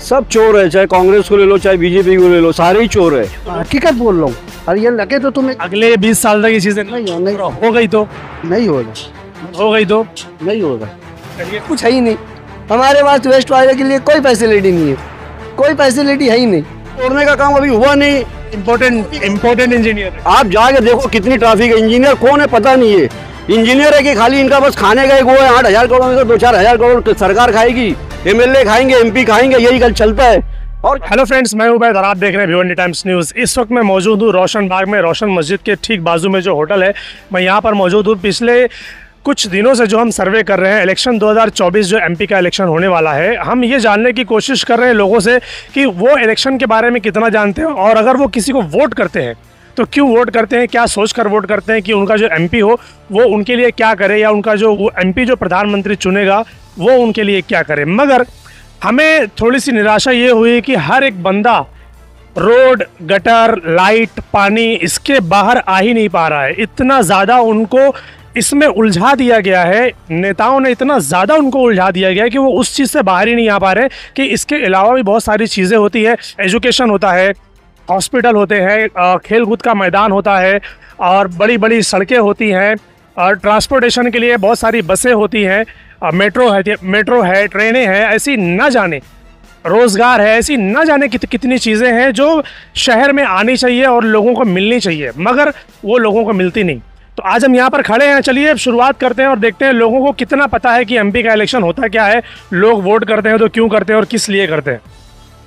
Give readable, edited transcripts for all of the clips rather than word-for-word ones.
सब चोर है, चाहे कांग्रेस को ले लो चाहे बीजेपी को ले लो, सारे ही चोर है। हकीकत बोल रहा हूँ। अरे ये लगे तो तुम्हें अगले 20 साल तक ये चीजें नहीं हो गई तो नहीं होगा, हो गई तो नहीं होगा। कुछ है ही नहीं हमारे पास, वेस्ट वाले के लिए कोई फैसिलिटी नहीं है, कोई फैसिलिटी है ही नहीं। तोड़ने का काम अभी हुआ नहीं। इम्पोर्टेंट इंजीनियर आप जाके देखो कितनी ट्रैफिक है। इंजीनियर कौन है पता नहीं है। इंजीनियर है कि खाली इनका बस खाने का एक वो है, 8,000 करोड़ में से 2-4 हजार करोड़ सरकार खाएगी, एमएलए खाएंगे, एमपी खाएंगे, यही कल चलता है। और हेलो फ्रेंड्स, मैं उबैद और आप देख रहे हैं भिवंडी टाइम्स न्यूज़। इस वक्त मैं मौजूद हूँ रोशन बाग में, रोशन मस्जिद के ठीक बाजू में जो होटल है, मैं यहाँ पर मौजूद हूँ। पिछले कुछ दिनों से जो हम सर्वे कर रहे हैं, इलेक्शन 2024 जो एमपी का इलेक्शन होने वाला है, हम ये जानने की कोशिश कर रहे हैं लोगों से कि वो इलेक्शन के बारे में कितना जानते हैं, और अगर वो किसी को वोट करते हैं तो क्यों वोट करते हैं, क्या सोचकर वोट करते हैं कि उनका जो एमपी हो वो उनके लिए क्या करे, या उनका जो वो एमपी जो प्रधानमंत्री चुनेगा वो उनके लिए क्या करे। मगर हमें थोड़ी सी निराशा ये हुई कि हर एक बंदा रोड, गटर, लाइट, पानी इसके बाहर आ ही नहीं पा रहा है। इतना ज़्यादा उनको इसमें उलझा दिया गया है, नेताओं ने इतना ज़्यादा उनको उलझा दिया गया है कि वो उस चीज़ से बाहर ही नहीं आ पा रहे कि इसके अलावा भी बहुत सारी चीज़ें होती है। एजुकेशन होता है, हॉस्पिटल होते हैं, खेल कूद का मैदान होता है, और बड़ी बड़ी सड़कें होती हैं, और ट्रांसपोर्टेशन के लिए बहुत सारी बसें होती हैं, मेट्रो है, ट्रेनें हैं, ऐसी ना जाने रोज़गार है, ऐसी ना जाने कितनी चीज़ें हैं जो शहर में आनी चाहिए और लोगों को मिलनी चाहिए, मगर वो लोगों को मिलती नहीं। तो आज हम यहाँ पर खड़े हैं। चलिए अब शुरुआत करते हैं और देखते हैं लोगों को कितना पता है कि एमपी का इलेक्शन होता क्या है, लोग वोट करते हैं तो क्यों करते हैं और किस लिए करते हैं।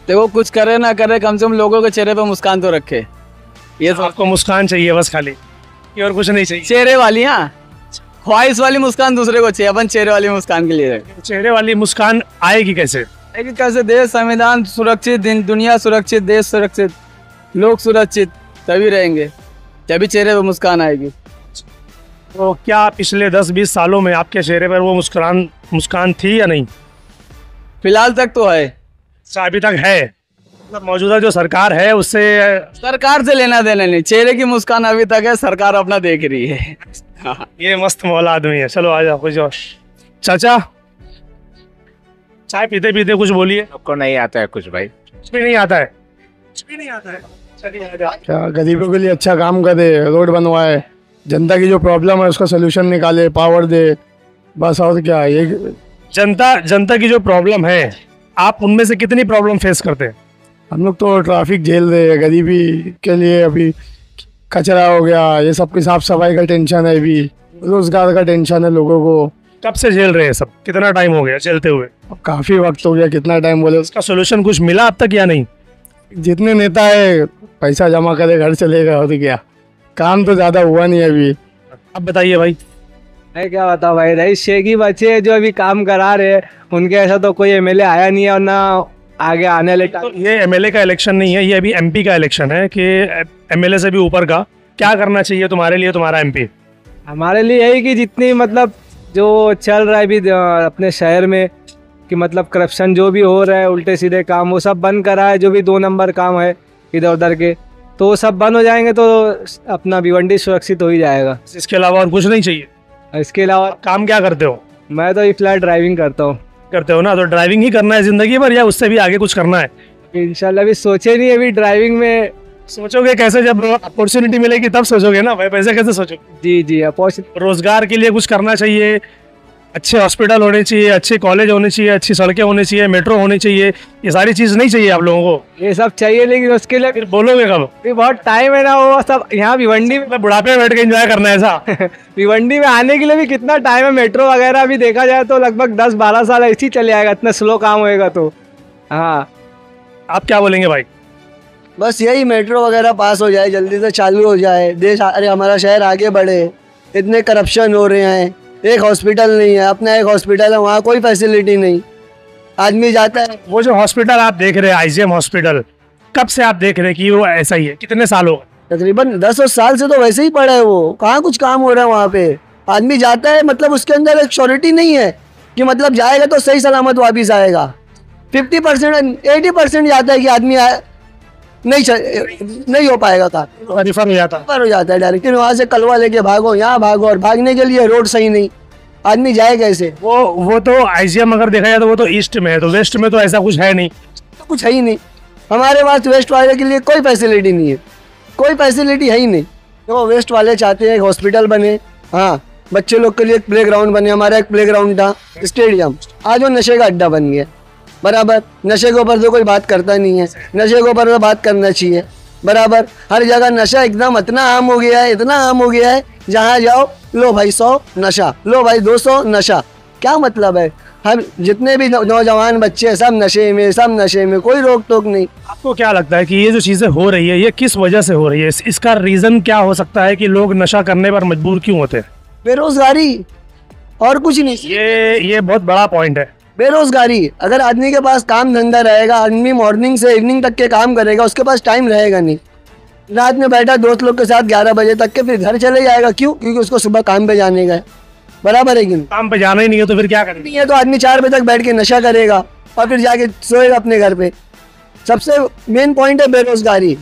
देखो, कुछ करे ना करे, कम से कम लोगों के चेहरे पे मुस्कान तो रखे। ये तो आपको मुस्कान चाहिए बस, खाली कि और कुछ नहीं चाहिए। चेहरे वाली, हाँ, ख्वाहिश वाली मुस्कान दूसरे को चाहिए, अपन चेहरे वाली मुस्कान के लिए। चेहरे वाली मुस्कान आएगी कैसे? कैसे? देश, संविधान सुरक्षित, दुनिया सुरक्षित, देश सुरक्षित, लोग सुरक्षित, तभी रहेंगे, तभी चेहरे पे मुस्कान आएगी। तो क्या पिछले 10-20 सालों में आपके चेहरे पर वो मुस्कान थी या नहीं? फिलहाल तक तो है। अभी तक है? मतलब मौजूदा जो सरकार है उससे, सरकार से लेना देना नहीं, चेहरे की मुस्कान अभी तक है, सरकार अपना देख रही है। ये मस्त मौला आदमी है। चलो आ जाओ कुछ और। चाचा, चाय पीते पीते कुछ बोलिए। आपको नहीं आता है कुछ भाई? कुछ भी नहीं आता है? कुछ भी नहीं आता है? चलिए आ जाओ। क्या गरीबों के लिए अच्छा काम करे, रोड बनवाए, जनता की जो प्रॉब्लम है उसका सोल्यूशन निकाले, पावर दे, बस। और क्या ये जनता की जो प्रॉब्लम है, आप उनमें से कितनी प्रॉब्लम फेस करते हैं? हम लोग तो ट्रैफिक झेल रहे हैं, गरीबी के लिए अभी कचरा हो गया, ये सब की साफ सफाई का टेंशन है, अभी रोजगार का टेंशन है लोगों को। कब से झेल रहे हैं सब? कितना टाइम हो गया झेलते हुए? अब काफी वक्त हो गया, कितना टाइम बोले। उसका सोल्यूशन कुछ मिला अब तक या नहीं? जितने नेता है पैसा जमा करे घर चलेगा, और क्या, काम तो ज्यादा हुआ नहीं अभी। अब बताइए भाई। मैं क्या बताऊँ भाई, रईस शेख ही बचे हैं जो अभी काम करा रहे हैं, उनके ऐसा तो कोई एमएलए आया नहीं है और ना आगे आने वाले। तो ये एमएलए का इलेक्शन नहीं है, ये अभी एमपी का इलेक्शन है कि एमएलए से भी ऊपर का। क्या करना चाहिए तुम्हारे लिए तुम्हारा एमपी? हमारे लिए यही कि जितनी मतलब जो चल रहा है अभी अपने शहर में, कि मतलब करप्शन जो भी हो रहा है, उल्टे सीधे काम, वो सब बंद करा है। जो भी 2 नंबर काम है इधर उधर के, तो वो सब बंद हो जाएंगे तो अपना भिवंडी सुरक्षित हो ही जाएगा। इसके अलावा और कुछ नहीं चाहिए? इसके अलावा काम क्या करते हो? मैं तो फिलहाल ड्राइविंग करता हूँ। करते हो ना, तो ड्राइविंग ही करना है जिंदगी भर या उससे भी आगे कुछ करना है? इंशाल्लाह अभी सोचे नहीं, अभी ड्राइविंग में सोचोगे कैसे? जब अपॉर्चुनिटी मिलेगी तब सोचोगे ना भाई, पैसे कैसे सोचोगे? जी अपॉर्चुनिटी। रोजगार के लिए कुछ करना चाहिए, अच्छे हॉस्पिटल होने चाहिए, अच्छे कॉलेज होने चाहिए, अच्छी सड़कें होनी चाहिए, मेट्रो होनी चाहिए, ये सारी चीज़ नहीं चाहिए आप लोगों को? ये सब चाहिए, लेकिन उसके लिए फिर बोलोगे कब? बहुत टाइम है ना, वो सब यहाँ भिवंडी में बुढ़ापे में बैठ के एंजॉय करना है ऐसा? भिवंडी में आने के लिए भी कितना टाइम है। मेट्रो वगैरह भी देखा जाए तो लगभग 10-12 साल ऐसे ही चले आएगा, इतना स्लो काम होएगा तो। हाँ, आप क्या बोलेंगे भाई? बस यही, मेट्रो वगैरह पास हो जाए, जल्दी से चालू हो जाए, देश, अरे हमारा शहर आगे बढ़े। इतने करप्शन हो रहे हैं, एक हॉस्पिटल नहीं है, अपना एक हॉस्पिटल है, वहाँ कोई फैसिलिटी नहीं, आदमी जाता है। वो जो हॉस्पिटल आप देख रहे हैं, आईजीएम हॉस्पिटल, कब से आप देख रहे हैं कि वो ऐसा ही है? कितने साल हो गए? तकरीबन 10 साल से तो वैसे ही पड़ा है वो, कहाँ कुछ काम हो रहा है वहाँ पे। आदमी जाता है, मतलब उसके अंदर एक श्योरिटी नहीं है कि मतलब जाएगा तो सही सलामत वापिस आएगा। 50% 80% जाता है कि आदमी नहीं हो पाएगा काम, रिफर हो जाता है डायरेक्ट। वहाँ से कलवा लेके भागो, यहाँ भागो, और भागने के लिए रोड सही नहीं, आदमी जाए कैसे? वो तो आईजीएम अगर देखा जाए तो वो तो ईस्ट में है, तो वेस्ट में तो ऐसा कुछ है नहीं। कुछ है ही नहीं। हमारे पास वेस्ट वाले के लिए कोई फैसिलिटी नहीं है, कोई फैसिलिटी है ही नहीं। तो वेस्ट वाले चाहते हैं एक हॉस्पिटल बने, हाँ बच्चे लोग के लिए एक प्लेग्राउंड बने। हमारा एक प्लेग्राउंड था, स्टेडियम, आज वो नशे का अड्डा बन गया। बराबर, नशे के ऊपर तो कोई बात करता नहीं है, नशे के ऊपर तो बात करना चाहिए। बराबर, हर जगह नशा एकदम इतना आम हो गया है, इतना आम हो गया है, जहाँ जाओ लो भाई 100 नशा, लो भाई 200 नशा। क्या मतलब है? हम जितने भी नौजवान बच्चे हैं सब नशे में, सब नशे में, कोई रोक टोक नहीं। आपको क्या लगता है कि ये जो चीज़ें हो रही है ये किस वजह से हो रही है? इसका रीज़न क्या हो सकता है कि लोग नशा करने पर मजबूर क्यों होते हैं? बेरोजगारी, और कुछ नहीं। ये बहुत बड़ा पॉइंट है। बेरोजगारी, अगर आदमी के पास काम धंधा रहेगा, आदमी मॉर्निंग से इवनिंग तक के काम करेगा, उसके पास टाइम रहेगा नहीं। रात में बैठा दोस्त लोग के साथ 11 बजे तक के, फिर घर चले जाएगा। क्यों? क्योंकि उसको सुबह काम पे जाने का है। बराबर है कि नहीं? काम पे जाना ही नहीं है तो फिर क्या करेंगे? नहीं है तो आदमी 4 बजे तक बैठ के नशा करेगा और फिर जाके सोएगा अपने घर पे। सबसे मेन पॉइंट है बेरोजगारी।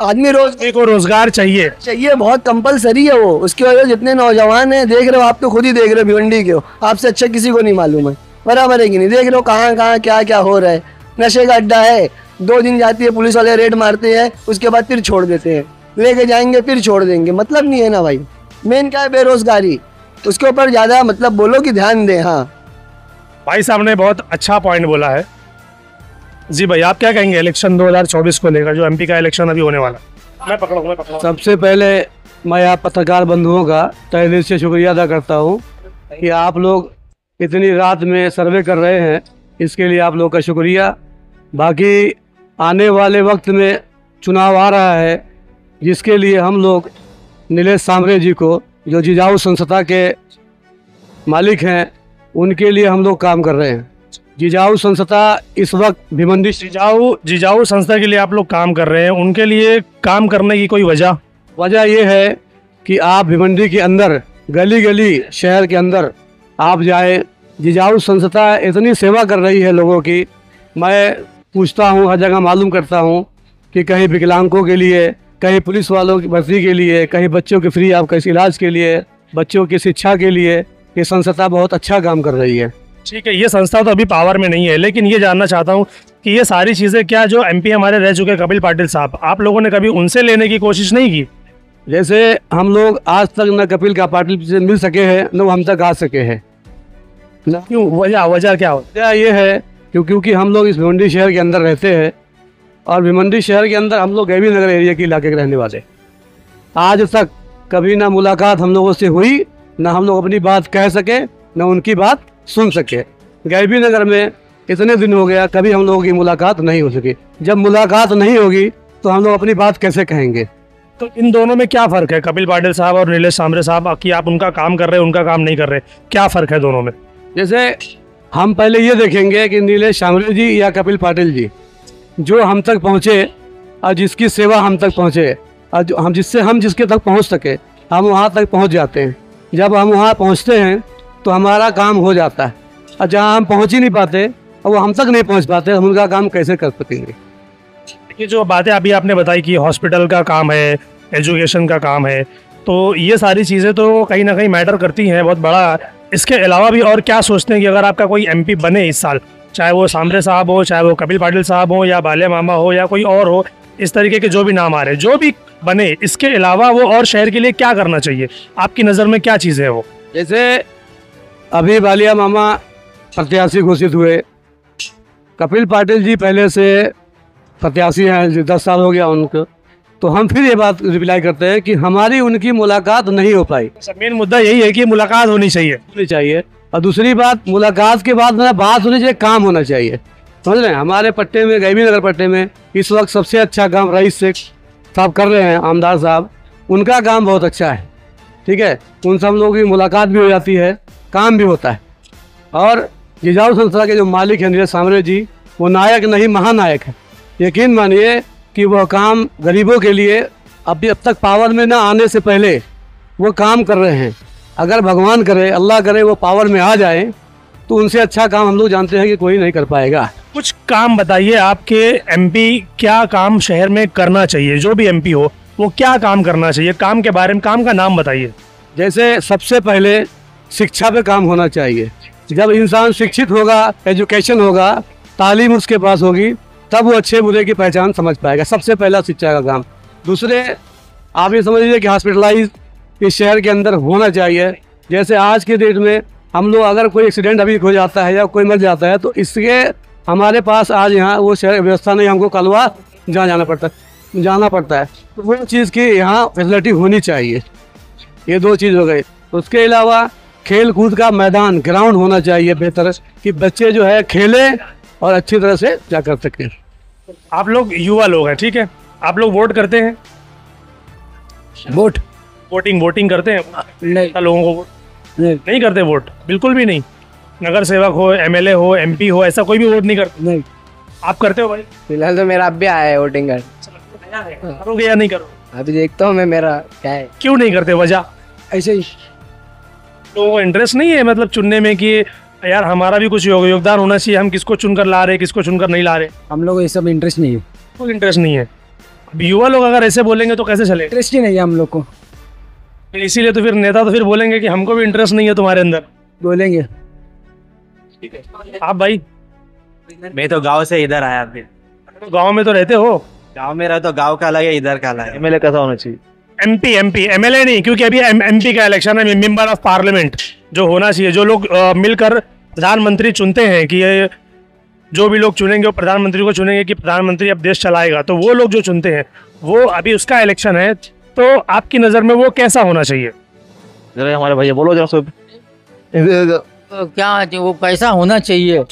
आदमी को रोजगार चाहिए, बहुत कंपलसरी है वो। उसकी वजह से जितने नौजवान हैं, देख रहे हो आप, तो खुद ही देख रहे हो, भिवंडी के हो, आपसे अच्छा किसी को नहीं मालूम है। बराबर है कि नहीं? देख रहे हो कहाँ कहाँ क्या क्या हो रहा है। नशे का अड्डा है, 2 दिन जाती है पुलिस वाले, रेड मारते हैं, उसके बाद फिर छोड़ देते हैं, लेके जाएंगे फिर छोड़ देंगे। मतलब नहीं है ना भाई। मेन क्या है? बेरोजगारी। उसके ऊपर ज़्यादा मतलब बोलो कि ध्यान दें। हाँ भाई साहब ने बहुत अच्छा पॉइंट बोला है। जी भाई, आप क्या कहेंगे इलेक्शन 2024 को लेकर, जो एमपी का इलेक्शन अभी होने वाला? मैं पकड़ूँ। सबसे पहले मैं आप पत्रकार बंधुओं का तहे दिल से शुक्रिया अदा करता हूँ कि आप लोग इतनी रात में सर्वे कर रहे हैं, इसके लिए आप लोग का शुक्रिया। बाकी आने वाले वक्त में चुनाव आ रहा है, जिसके लिए हम लोग नीलेश सांवरे जी को, जो जिजाऊ संस्था के मालिक हैं, उनके लिए हम लोग काम कर रहे हैं। जिजाऊ संस्था इस वक्त भिवंडी जिजाऊ संस्था के लिए आप लोग काम कर रहे हैं, उनके लिए काम करने की कोई वजह ये है कि आप भिवंडी के अंदर गली गली शहर के अंदर आप जाए। जिजाऊ संस्था इतनी सेवा कर रही है लोगों की। मैं पूछता हूँ, हर जगह मालूम करता हूँ कि कहीं विकलांगों के लिए, कहीं पुलिस वालों की भर्ती के लिए, कहीं बच्चों के फ्री ऑफ कॉस्ट इलाज के लिए, बच्चों की शिक्षा के लिए ये संस्था बहुत अच्छा काम कर रही है। ठीक है, ये संस्था तो अभी पावर में नहीं है, लेकिन ये जानना चाहता हूँ कि ये सारी चीज़ें क्या जो एमपी हमारे रह चुके कपिल पाटिल साहब, आप लोगों ने कभी उनसे लेने की कोशिश नहीं की? जैसे हम लोग आज तक न कपिल का पाटिल से मिल सके हैं, न वो हम तक आ सके हैं। क्यों? वजह क्या हो? वजह ये है क्योंकि हम लोग इस भिवंडी शहर के अंदर रहते हैं, और भिवंडी शहर के अंदर हम लोग गैवी नगर एरिया के इलाके के रहने वाले। आज तक कभी ना मुलाकात हम लोगों से हुई, ना हम लोग अपनी बात कह सके, ना उनकी बात सुन सके। गैवी नगर में इतने दिन हो गया, कभी हम लोगों की मुलाकात नहीं हो सकी। जब मुलाकात नहीं होगी तो हम लोग अपनी बात कैसे कहेंगे? तो इन दोनों में क्या फ़र्क है, कपिल पाटिल साहब और नीलेश सांवरे साहब, कि आप उनका काम कर रहे हैं, उनका काम नहीं कर रहे? क्या फ़र्क है दोनों में? जैसे हम पहले ये देखेंगे कि नीलेश सांवरे जी या कपिल पाटिल जी जो हम तक पहुँचे और जिसकी सेवा हम तक पहुँचे, और हम जिसके तक पहुँच सके, हम वहाँ तक पहुँच जाते हैं। जब हम वहाँ पहुँचते हैं तो हमारा काम हो जाता है, और जहाँ हम पहुँच ही नहीं पाते और वो हम तक नहीं पहुँच पाते, हम उनका काम कैसे कर सकेंगे? ये जो बातें अभी आपने बताई कि हॉस्पिटल का काम है, एजुकेशन का काम है, तो ये सारी चीज़ें तो कहीं ना कहीं मैटर करती हैं, बहुत बड़ा। इसके अलावा भी और क्या सोचते हैं कि अगर आपका कोई एमपी बने इस साल, चाहे वो सांवरे साहब हो, चाहे वो कपिल पाटिल साहब हो, या बालिया मामा हो, या कोई और हो, इस तरीके के जो भी नाम आ रहे हैं, जो भी बने, इसके अलावा वो और शहर के लिए क्या करना चाहिए? आपकी नज़र में क्या चीज़ है वो? जैसे अभी बालिया मामा प्रत्याशी घोषित हुए, कपिल पाटिल जी पहले से प्रत्याशी हैं, 10 साल हो गया उनको, तो हम फिर ये बात रिप्लाई करते हैं कि हमारी उनकी मुलाकात नहीं हो पाई। मेन मुद्दा यही है कि मुलाकात होनी चाहिए। और दूसरी बात, मुलाकात के बाद ना बात होनी चाहिए, काम होना चाहिए। समझ रहे हैं? हमारे पट्टे में, गैवी नगर पट्टे में इस वक्त सबसे अच्छा काम रईस शेख साहब कर रहे हैं, आमदार साहब, उनका काम बहुत अच्छा है। ठीक है, उन सब लोगों की मुलाकात भी हो जाती है, काम भी होता है। और जिजाऊ संस्था के जो मालिक हैं नीलेश सांवरे जी, वो नायक नहीं महानायक है। यकीन मानिए कि वह काम गरीबों के लिए अब तक पावर में ना आने से पहले वो काम कर रहे हैं। अगर भगवान करे, अल्लाह करे, वो पावर में आ जाए तो उनसे अच्छा काम हम लोग जानते हैं कि कोई नहीं कर पाएगा। कुछ काम बताइए, आपके एमपी क्या काम शहर में करना चाहिए? जो भी एमपी हो वो क्या काम करना चाहिए? काम के बारे में, काम का नाम बताइए। जैसे सबसे पहले शिक्षा पे काम होना चाहिए। जब इंसान शिक्षित होगा, एजुकेशन होगा, तालीम उसके पास होगी, तब वो अच्छे बुरे की पहचान समझ पाएगा। सबसे पहला शिक्षा का काम। दूसरे, आप ये समझ लीजिए कि हॉस्पिटलाइज इस शहर के अंदर होना चाहिए। जैसे आज के डेट में हम लोग अगर कोई एक्सीडेंट अभी हो जाता है या कोई मर जाता है तो इसके हमारे पास आज यहाँ वो शहर व्यवस्था नहीं, हमको कलवा जहाँ जाना पड़ता है। तो वो चीज़ की यहाँ फैसिलिटी होनी चाहिए। ये दो चीज़ हो गई। उसके अलावा खेल कूद का मैदान, ग्राउंड होना चाहिए बेहतर, कि बच्चे जो है खेलें और अच्छी तरह से जा कर सकें। आप लोग युवा लोग हैं, ठीक है, आप लोग वोट करते हैं? वोटिंग करते हैं? नहीं, लोगों को वोट नहीं करते। वोट बिल्कुल भी नहीं? नगर सेवक हो, एमएलए हो, एमपी हो, ऐसा कोई भी वोट नहीं करते? नहीं। आप करते हो भाई? फिलहाल तो मेरा अब भी आया है वोटिंग कर। करोगे या नहीं करोगे? अभी देखता हूँ मैं, मेरा क्या है। क्यों नहीं करते? वजह ऐसे ही लोगों को इंटरेस्ट नहीं है मतलब चुनने में कि यार हमारा भी कुछ योगदान होना चाहिए, हम किसको चुनकर ला रहे, किसको चुनकर नहीं ला रहे? हम लोग ये सब इंटरेस्ट नहीं है। कोई इंटरेस्ट नहीं है। अब युवा लोग अगर ऐसे बोलेंगे तो कैसे चले? इंटरेस्ट ही नहीं है हम लोग को। फिर इसीलिए तो फिर नेता तो फिर बोलेंगे कि हमको भी इंटरेस्ट नहीं है तुम्हारे अंदर। बोलेंगे। आप भाई? मैं तो गांव से इधर आया। फिर तो गांव में तो रहते हो? गांव में रहा तो गांव का अलग है, इधर का अलग है। एमएलए कैसा होना चाहिए? एमपी एमएलए नहीं, क्योंकि अभी एमपी का इलेक्शन है, मेंबर ऑफ पार्लियामेंट जो होना चाहिए, जो लोग मिलकर प्रधानमंत्री चुनते हैं कि ये जो भी लोग चुनेंगे वो प्रधानमंत्री को चुनेंगे कि प्रधानमंत्री अब देश चलाएगा, तो वो लोग जो चुनते हैं वो अभी उसका इलेक्शन है। तो आपकी नज़र में वो कैसा होना चाहिए? जरा हमारे भैया बोलो जरा सब। तो क्या वो कैसा होना चाहिए?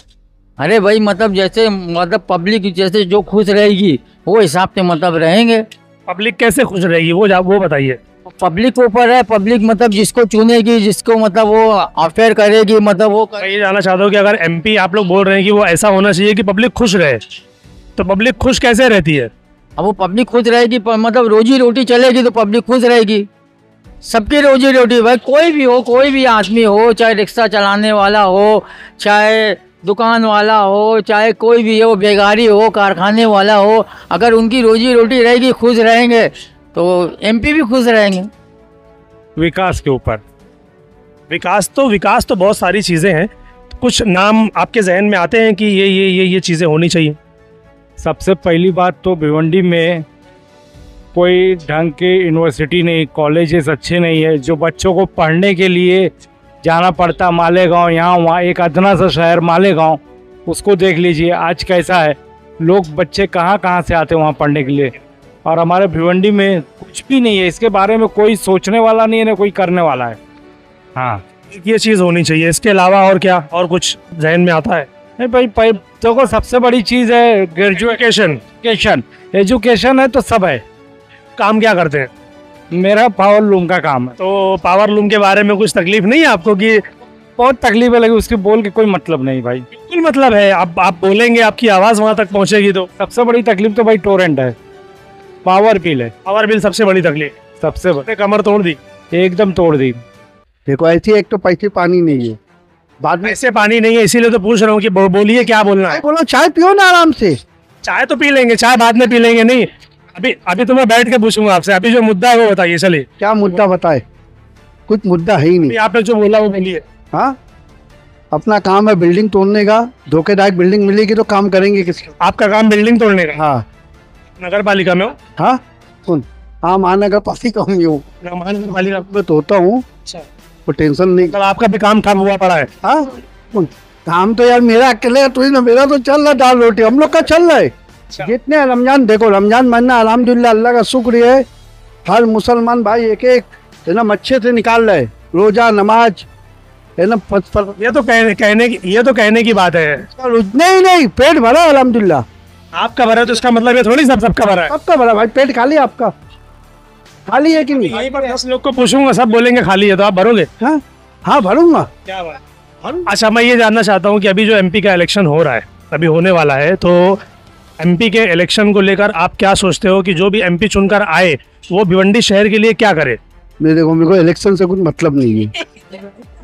अरे भाई मतलब जैसे मतलब पब्लिक जैसे जो खुश रहेगी वो हिसाब से मतलब रहेंगे। पब्लिक कैसे खुश रहेगी वो बताइए। पब्लिक के ऊपर है। पब्लिक मतलब जिसको चुनेगी, जिसको मतलब वो अफेयर करेगी, मतलब वो मैं ये जानना चाहता हूँ कि अगर एमपी आप लोग बोल रहे हैं कि वो ऐसा होना चाहिए कि पब्लिक खुश रहे, तो पब्लिक खुश कैसे रहती है? अब वो पब्लिक खुश रहेगी मतलब रोजी रोटी चलेगी तो पब्लिक खुश रहेगी। सबकी रोजी रोटी भाई, कोई भी हो, कोई भी आदमी हो, चाहे रिक्शा चलाने वाला हो, चाहे दुकान वाला हो, चाहे कोई भी हो, बेगारी हो, कारखाने वाला हो, अगर उनकी रोजी रोटी रहेगी, खुश रहेंगे तो एमपी भी खुश रहेंगे। विकास के ऊपर, विकास तो बहुत सारी चीज़ें हैं। कुछ नाम आपके जहन में आते हैं कि ये चीज़ें होनी चाहिए? सबसे पहली बात तो भिवंडी में कोई ढंग के यूनिवर्सिटी नहीं, कॉलेजेस अच्छे नहीं है। जो बच्चों को पढ़ने के लिए जाना पड़ता मालेगांव, यहाँ वहाँ एक अदना सा शहर मालेगांव, उसको देख लीजिए आज कैसा है। लोग बच्चे कहाँ से आते हैं वहाँ पढ़ने के लिए, और हमारे भिवंडी में कुछ भी नहीं है। इसके बारे में कोई सोचने वाला नहीं है, ना कोई करने वाला है। हाँ, ये चीज़ होनी चाहिए। इसके अलावा और क्या, और कुछ जहन में आता है? नहीं भाई, देखो सबसे बड़ी चीज़ है ग्रेजुएशन। एजुकेशन है तो सब है। काम क्या करते हैं? मेरा पावर लूम का काम है। तो पावर लूम के बारे में कुछ तकलीफ नहीं है आपको? कि बहुत तकलीफ है, लेकिन उसकी बोल के कोई मतलब नहीं भाई। बिल्कुल मतलब है। आप बोलेंगे, आपकी आवाज़ वहाँ तक पहुँचेगी। तो सबसे बड़ी तकलीफ तो भाई टोरेंट है, पावर बिल है। पावर बिल सबसे बड़ी तकलीफ, सबसे बड़ी। कमर तोड़ दी, एकदम तोड़ दी। देखो ऐसी एक तो पैसे पानी नहीं है, बाद में ऐसे पानी नहीं है, इसीलिए तो पूछ रहा हूँ कि बोलिए क्या बोलना है। बोलो चाय पियो ना आराम से। चाय तो पी लेंगे, चाय बाद में पी लेंगे। नहीं, अभी तो मैं बैठ के पूछूंगा आपसे। अभी जो मुद्दा है वो बताइए। चलिए, क्या मुद्दा बताए? कुछ मुद्दा है ही नहीं। आपने जो बोला वो बोलिए। हाँ, अपना काम है बिल्डिंग तोड़ने का। धोखेदायक बिल्डिंग मिलेगी तो काम करेंगे किसका? आपका काम बिल्डिंग तोड़ने का? हाँ। नगर पालिका में हो? हाँ, सुन, हाँ महानगर पालिका में हूँ। महानगर पालिका में तो होता हूँ, वो टेंशन नहीं। मतलब आपका भी काम ठप हुआ पड़ा है? हाँ, काम तो यार मेरा अकेले तो ना, मेरा तो चल रहा दाल रोटी, हम लोग का चल रहा है। जितने रमजान, देखो रमजान महीना अल्हम्दुलिल्लाह अल्लाह का शुक्र है, हर मुसलमान भाई एक है ना अच्छे से निकाल रहे, रोजा नमाज है ना। ये तो कहने की बात है। उतने ही नहीं, पेट भरा अल्हम्दुलिल्लाह। आपका भरा तो इसका मतलब ये थोड़ी सबका भरा है। सबका भरा भाई, पेट खाली है आपका? खाली है कि नहीं? यहीं पर 10 लोग को पूछूंगा, सब बोलेंगे खाली है, तो आप भरोगे? हाँ हाँ, भरूंगा। क्या बात। अच्छा, मैं ये जानना चाहता हूँ कि अभी जो एमपी का इलेक्शन हो रहा है, अभी होने वाला है, तो एमपी के इलेक्शन को लेकर आप क्या सोचते हो कि जो भी एमपी चुनकर आए वो भिवंडी शहर के लिए क्या करे? मेरे को इलेक्शन से कुछ मतलब नहीं है।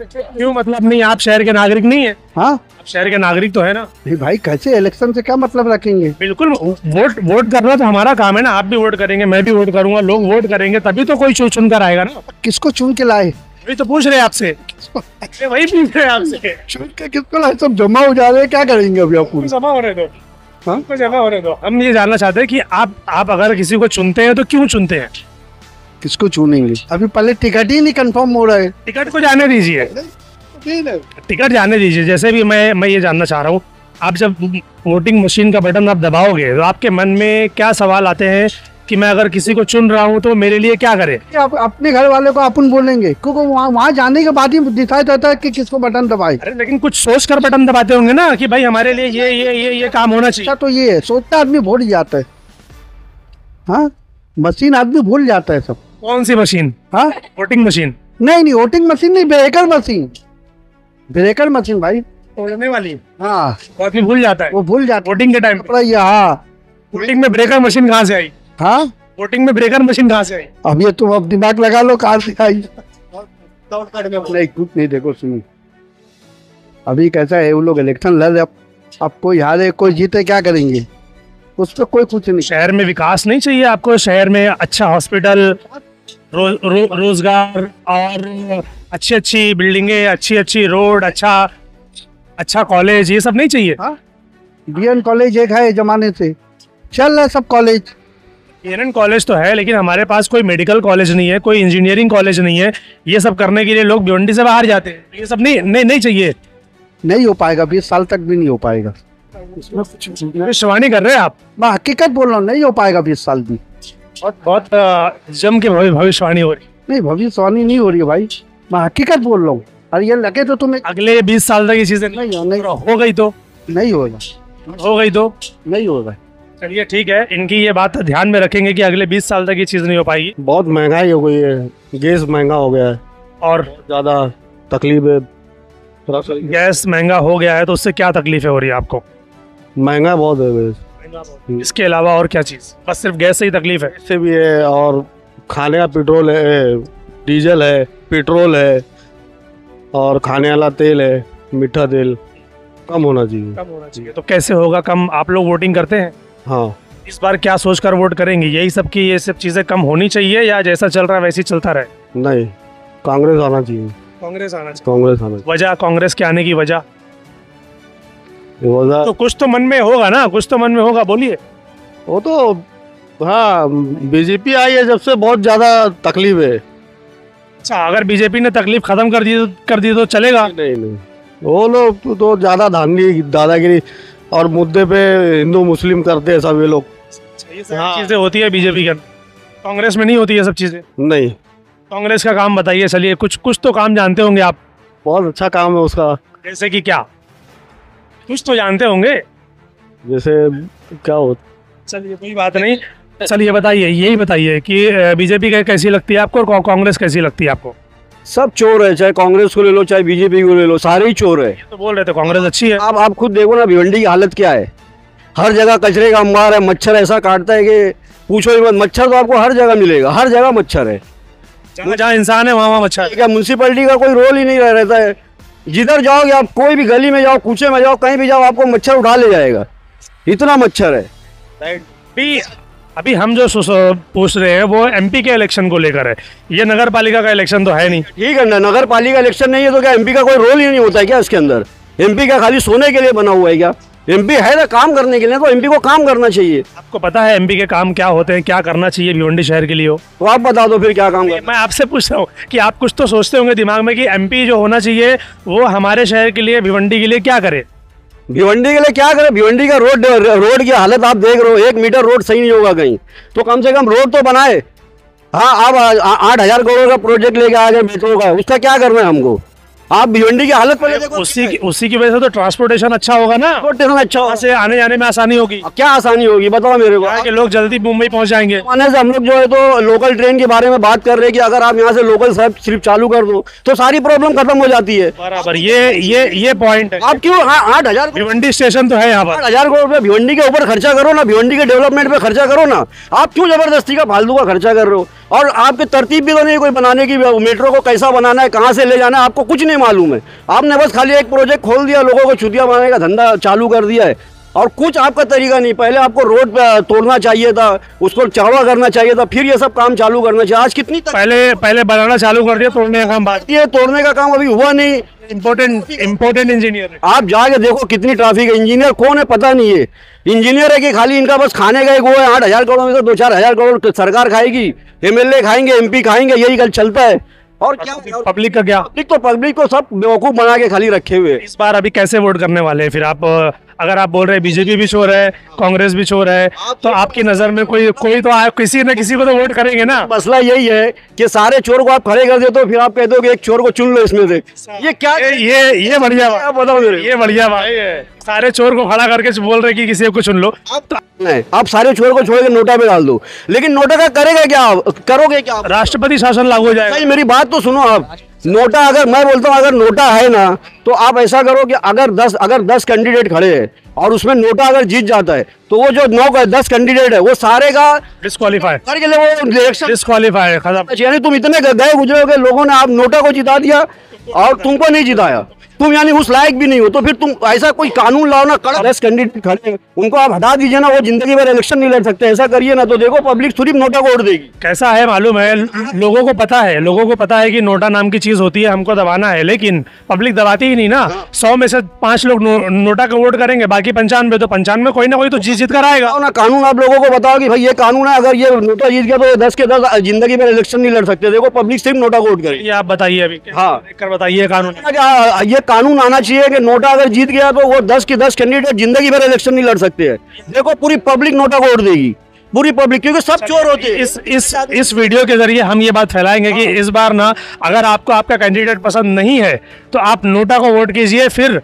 क्यों मतलब नहीं? आप शहर के नागरिक नहीं है? हाँ, आप शहर के नागरिक तो है ना। नहीं भाई, कैसे इलेक्शन से क्या मतलब रखेंगे? बिल्कुल, वोट करना तो हमारा काम है ना। आप भी वोट करेंगे, मैं भी वोट करूंगा, लोग वोट करेंगे, तभी तो कोई चुन कर आएगा ना। किसको चुन के लाए? वही तो पूछ रहे आपसे। वही पूछ रहे आपसे, चुन के किसको लाए? सब जमा हो जा रहे हैं, क्या करेंगे अभी? आप जमा हो रहे तो हमको जगह होने दो। हम ये जानना चाहते हैं कि आप अगर किसी को चुनते हैं तो क्यों चुनते हैं? किसको चुनेंगे? अभी पहले टिकट ही नहीं कंफर्म हो रहा है। टिकट को जाने दीजिए, टिकट जाने दीजिए। जैसे भी मैं ये जानना चाह रहा हूँ, आप जब वोटिंग मशीन का बटन आप दबाओगे तो आपके मन में क्या सवाल आते हैं कि मैं अगर किसी को चुन रहा हूँ तो मेरे लिए क्या करे? आप अपने घर वाले को अपन बोलेंगे, क्योंकि वहाँ जाने के बाद ही डिसाइड होता है कि किसको बटन दबाए। अरे लेकिन कुछ सोच कर बटन दबाते होंगे ना कि भाई हमारे लिए ये काम होना चाहिए। अच्छा, तो ये है, सोचता आदमी भूल जाता है। हाँ, मशीन आदमी भूल जाता है सब। कौन सी मशीन? हाँ, वोटिंग मशीन? नहीं, वोटिंग मशीन नहीं, ब्रेकर मशीन। ब्रेकर मशीन भाई, तोड़ने वाली। हाँ, वो आदमी भूल जाता है, वो भूल जाता वोटिंग के टाइम। हाँ, वोटिंग में ब्रेकर मशीन कहाँ से आई? हाँ, वोटिंग में ब्रेकर मशीन कहाँ से आई? अब ये तुम अब दिमाग लगा लो कहाँ से आई। नहीं, कुछ नहीं, देखो सुनो, अभी कैसा है, वो लोग इलेक्शन लड़ रहे, अब कोई हारे कोई जीते, क्या करेंगे? उस पर कोई कुछ नहीं। शहर में विकास नहीं चाहिए आपको? शहर में अच्छा हॉस्पिटल, रोजगार और अच्छी बिल्डिंगें, अच्छी रोड, अच्छा कॉलेज, ये सब नहीं चाहिए? बीएन कॉलेज एक है जमाने से चल रहा है सब कॉलेज। बीएन कॉलेज तो है, लेकिन हमारे पास कोई मेडिकल कॉलेज नहीं है, कोई इंजीनियरिंग कॉलेज नहीं है। ये सब करने के लिए लोग भिवंडी से बाहर जाते हैं। ये सब नहीं चाहिए। नहीं हो पाएगा, 20 साल तक भी नहीं हो पाएगा। भविष्यवाणी कर रहे हैं आप? मैं हकीकत बोल रहा हूँ, नहीं हो पाएगा 20 साल भी। बहुत जम के भविष्यवाणी हो रही। नहीं, भविष्यवाणी नहीं हो रही है भाई, मैं हकीकत बोल रहा हूँ। और ये लगे तो तुम्हें अगले 20 साल तक ये चीजें नहीं हो गई तो नहीं होगा, हो गई तो नहीं होगा। चलिए ठीक है, इनकी ये बात ध्यान में रखेंगे कि अगले 20 साल तक ये चीज नहीं हो पाएगी। बहुत महंगाई हो गई है, गैस महंगा हो गया है और ज्यादा तकलीफ है। गैस महंगा हो गया है तो उससे क्या तकलीफें हो रही है आपको? महंगा बहुत है। इसके अलावा और क्या चीज? बस सिर्फ गैस से ही तकलीफ है? इससे भी है, और खाने का पेट्रोल है, डीजल है, पेट्रोल है, और खाने वाला तेल है, मीठा तेल कम होना चाहिए। तो कैसे होगा कम? आप लोग वोटिंग करते हैं? हाँ। इस बार क्या सोचकर वोट करेंगे? यही सब की ये सब चीजें कम होनी चाहिए या जैसा चल रहा है वैसे ही चलता रहे? नहीं, कांग्रेस आना चाहिए। कांग्रेस आना चाहिए। कांग्रेस आना चाहिए। वजह कांग्रेस के आने की वजह? वजह तो कुछ तो मन में होगा ना, कुछ तो मन में होगा, बोलिए। वो तो हाँ, बीजेपी आई है जब से बहुत ज्यादा तकलीफ है। अच्छा, अगर बीजेपी ने तकलीफ खत्म कर दी तो चलेगा? नहीं, वो लोग तो ज्यादा धांधली दादागिरी और मुद्दे पे हिंदू मुस्लिम करते हैं सब ये लोग। ये सब चीजें होती है बीजेपी के, कांग्रेस में नहीं होती ये सब चीजें? नहीं। कांग्रेस का काम बताइए। चलिए, कुछ तो काम जानते होंगे आप। बहुत अच्छा काम है उसका। जैसे कि क्या? कुछ तो जानते होंगे। जैसे क्या हो? चलिए कोई बात नहीं। चलिए बताइए, यही बताइए कि बीजेपी कैसी लगती है आपको और कांग्रेस कैसी लगती है आपको? सब चोर है, चाहे कांग्रेस को ले लो चाहे बीजेपी को ले लो, सारे ही चोर है। तो बोल रहे थे कांग्रेस अच्छी है। आप खुद देखो ना भिवंडी की हालत क्या है। हर जगह कचरे का अंबार है, मच्छर ऐसा काटता है कि पूछो ही मत। मच्छर तो आपको हर जगह मिलेगा, हर जगह मच्छर है। जहाँ इंसान है वहाँ मच्छर। क्या म्यूनसिपैलिटी का कोई रोल ही नहीं रहता है? जिधर जाओगे आप, कोई भी गली में जाओ, कूचे में जाओ, कहीं भी जाओ, आपको मच्छर उठा ले जाएगा, इतना मच्छर है। अभी हम जो पूछ रहे हैं वो एमपी के इलेक्शन को लेकर है, ये नगर पालिका का इलेक्शन तो है नहीं। ठीक है ना, नगर पालिका इलेक्शन नहीं है तो क्या एमपी का कोई रोल ही नहीं होता है क्या इसके अंदर? एमपी का खाली सोने के लिए बना हुआ है क्या? एमपी है ना काम करने के लिए, तो एमपी को काम करना चाहिए। आपको पता है एमपी के काम क्या होते हैं, क्या करना चाहिए भिवंडी शहर के लिए हो? तो आप बता दो फिर क्या काम करना। मैं आपसे पूछ रहा हूँ कि आप कुछ तो सोचते होंगे दिमाग में कि एमपी जो होना चाहिए वो हमारे शहर के लिए, भिवंडी के लिए क्या करे? भिवंडी के लिए क्या करे? भिवंडी का रोड की हालत आप देख रहे हो, 1 मीटर रोड सही नहीं होगा कहीं, तो कम से कम रोड तो बनाए। हाँ, आप 8,000 करोड़ का प्रोजेक्ट लेके आ गए मेट्रो का, उसका क्या करना है हमको? आप भिवंडी की हालत पहले देखो। उसी की वजह से तो ट्रांसपोर्टेशन अच्छा होगा ना। ट्रांसपोर्टेशन अच्छा होगा, से आने जाने में आसानी होगी। क्या आसानी होगी बताओ मेरे को? कि लोग जल्दी मुंबई पहुंच जाएंगे। माने से हम लोग जो है तो लोकल ट्रेन के बारे में बात कर रहे हैं कि अगर आप यहाँ से लोकल सिर्फ चालू कर दो तो सारी प्रॉब्लम खत्म हो जाती है। बराबर, ये पॉइंट है। आप क्यों 8,000 भिवंडी स्टेशन तो है यहाँ पर, 8,000 करोड़ रुपए भिवंडी के ऊपर खर्चा करो ना, भिवंडी के डेवलपमेंट पे खर्चा करो ना। आप क्यों जबरदस्ती का फालतू का खर्चा कर रहे हो? और आपकी तरतीब भी तो नहीं कोई बनाने की, मेट्रो को कैसा बनाना है, कहाँ से ले जाना है, आपको कुछ नहीं मालूम है। आपने बस खाली एक प्रोजेक्ट खोल दिया, लोगों को चुतिया बनाने का धंधा चालू कर दिया है। और कुछ आपका तरीका नहीं। पहले आपको रोड पे तोड़ना चाहिए था, उसको चौड़ा करना चाहिए था, फिर ये सब काम चालू करना चाहिए। आज कितनी पहले बनाना चालू कर दिया, तोड़ने का काम बाकी। ये तोड़ने का काम अभी हुआ नहीं। इम्पोर्टेंट इंजीनियर है। आप जाके देखो कितनी ट्रैफिक है। इंजीनियर कौन है पता नहीं है। इंजीनियर है कि खाली इनका बस खाने का एक वो है। 8,000 करोड़ में से 2-4 हज़ार करोड़ सरकार खाएगी, एमएलए खाएंगे, एमपी खाएंगे, यही कल चलता है। और क्या पब्लिक का क्या? पब्लिक को सब बेवकूफ बना के खाली रखे हुए। इस बार अभी कैसे वोट करने वाले हैं फिर आप? अगर आप बोल रहे हैं बीजेपी भी चोर है, कांग्रेस भी चोर है, तो आपकी नजर में कोई तो किसी न किसी को तो वोट करेंगे ना? मसला यही है कि सारे चोर को आप खड़े कर देते हो, फिर आप कहते हो कि एक चोर को चुन लो इसमें से। ये क्या ये बढ़िया बात बताओ मेरे, ये बढ़िया बात है। सारे चोर को खड़ा करके बोल रहे कि किसी को चुन लो। नहीं, आप सारे चोर को छोड़ के नोटा पे डाल दो, लेकिन नोटा का करेगा क्या? करोगे क्या? राष्ट्रपति शासन लागू हो जाएगा। नहीं, मेरी बात तो सुनो आप। नोटा अगर मैं बोलता हूँ अगर नोटा है ना, तो आप ऐसा करो कि अगर 10 कैंडिडेट खड़े हैं और उसमें नोटा अगर जीत जाता है तो वो जो 10 कैंडिडेट है वो सारे का डिस्क्वालीफाई करके लिए वो इलेक्शन डिस्क्वालीफाई खत्म। यानी तुम इतने गए गुजरे हो कि लोगों ने आप नोटा को जिता दिया और तुमको नहीं जिताया। तुम यानी उस लायक भी नहीं हो, तो फिर तुम ऐसा कोई कानून लाओ ना। 10 कैंडिडेट खड़े हैं, उनको आप हटा दीजिए ना, वो जिंदगी भर इलेक्शन नहीं लड़ सकते। ऐसा करिए ना, तो देखो पब्लिक सिर्फ नोटा को वोट देगी। कैसा है मालूम है, लोगों को पता है कि नोटा नाम की चीज होती है, हमको दबाना है, लेकिन पब्लिक दबाती ही नहीं ना। 100 में से 5 लोग नोटा को वोट करेंगे, बाकी 95 तो 95 कोई ना कोई तो जीत कर आएगा ना। कानून आप लोगों को बताओ कि भाई ये कानून है, अगर ये नोटा जीत गया तो ये 10 के 10 जिंदगी में इलेक्शन नहीं लड़ सकते। देखो पब्लिक सिर्फ नोटा को वोट करेगी। ये आप बताइए अभी। हाँ, देखकर बताइए कानून। ये कानून आना चाहिए कि नोटा अगर जीत गया तो वो 10 के 10 कैंडिडेट जिंदगी भर इलेक्शन नहीं लड़ सकते हैं। देखो पूरी पब्लिक नोटा को वोट देगी, पूरी पब्लिक, क्योंकि सब चोर होते हैं। इस वीडियो के जरिए हम ये बात फैलाएंगे कि इस बार ना, अगर आपको आपका कैंडिडेट पसंद नहीं है तो आप नोटा को वोट कीजिए। फिर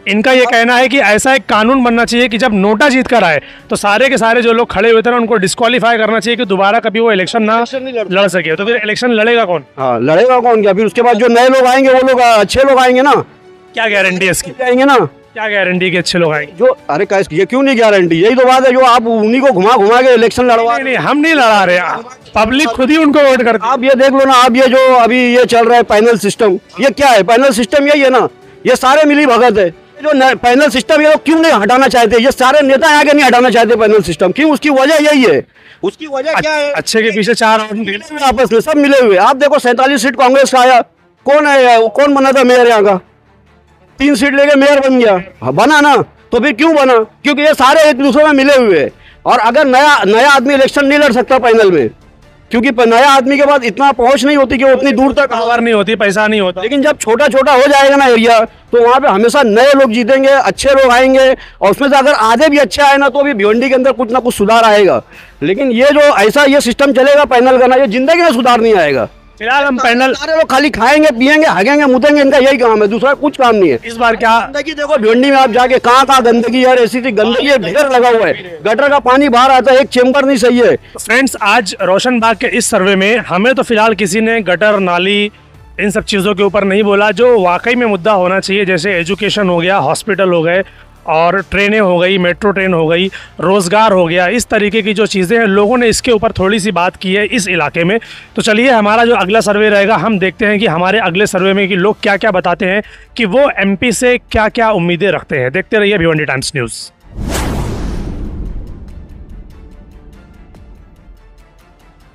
इनका ये कहना है कि ऐसा एक कानून बनना चाहिए कि जब नोटा जीत कर आए तो सारे के सारे जो लोग खड़े हुए थे ना, उनको डिस्क्वालीफाई करना चाहिए कि दोबारा कभी वो इलेक्शन ना लड़ सके। तो फिर इलेक्शन लड़ेगा कौन? हाँ, लड़ेगा कौन? क्या फिर उसके बाद जो नए लोग आएंगे वो लोग अच्छे लोग आएंगे ना। क्या गारंटी है इसकी? आएंगे ना। क्या गारंटी के अच्छे लोग आएंगे? जो अरे ये क्यों नहीं गारंटी? यही तो बात है, जो आप उन्हीं को घुमा के इलेक्शन लड़वा। नहीं, हम नहीं लड़ा रहे, पब्लिक खुद ही उनको वोट करती है। आप ये देख लो ना, आप ये जो अभी ये चल रहा है पैनल सिस्टम, ये क्या है? पैनल सिस्टम यही है ना, ये सारे मिली भगत है। जो पैनल सिस्टम ये क्यों नहीं हटाना चाहते? ये सारे नेता आगे नहीं हटाना चाहते पैनल सिस्टम, क्यों? उसकी वजह यही है। उसकी वजह क्या है? अच्छे के पीछे 4 आपस में सब मिले हुए। आप देखो 47 सीट कांग्रेस का आया, कौन है, कौन बना था मेयर यहाँ का? 3 सीट लेके मेयर बन गया। बना ना, तो फिर क्यों बना? क्योंकि ये सारे एक दूसरे में मिले हुए हैं। और अगर नया आदमी इलेक्शन नहीं लड़ सकता पैनल में, क्योंकि नया आदमी के बाद इतना पहुंच नहीं होती कि वो उतनी दूर तक पावर नहीं होती, पैसा नहीं होता। लेकिन जब छोटा छोटा हो जाएगा ना एरिया, तो वहाँ पे हमेशा नए लोग जीतेंगे, अच्छे लोग आएंगे। और उसमें से अगर आधे भी अच्छे आए ना, तो भी भिवंडी के अंदर कुछ ना कुछ सुधार आएगा। लेकिन ये जो ऐसा ये सिस्टम चलेगा पैनल का ना, ये जिंदगी में सुधार नहीं आएगा। फिलहाल हम पैनल सारे लोग खाली खाएंगे, पिएंगे, हगेंगे, मुतेंगे, इनका यही काम है, दूसरा कुछ काम नहीं है। इस बार क्या गंदगी देखो भिवंडी में, आप जाके कहाँ गंदगी है, ऐसी गंदगी है, ढेर लगा हुआ है, गटर का पानी बाहर आता है, एक चेम्बर नहीं सही है। फ्रेंड्स, आज रोशन बाग के इस सर्वे में हमें तो फिलहाल किसी ने गटर, नाली, इन सब चीज़ों के ऊपर नहीं बोला जो वाकई में मुद्दा होना चाहिए, जैसे एजुकेशन हो गया, हॉस्पिटल हो गए, और ट्रेनें हो गई, मेट्रो ट्रेन हो गई, रोज़गार हो गया। इस तरीके की जो चीज़ें हैं, लोगों ने इसके ऊपर थोड़ी सी बात की है इस इलाके में। तो चलिए, हमारा जो अगला सर्वे रहेगा, हम देखते हैं कि हमारे अगले सर्वे में कि लोग क्या क्या बताते हैं, कि वो एमपी से क्या क्या उम्मीदें रखते हैं। देखते रहिए भिवंडी टाइम्स न्यूज़।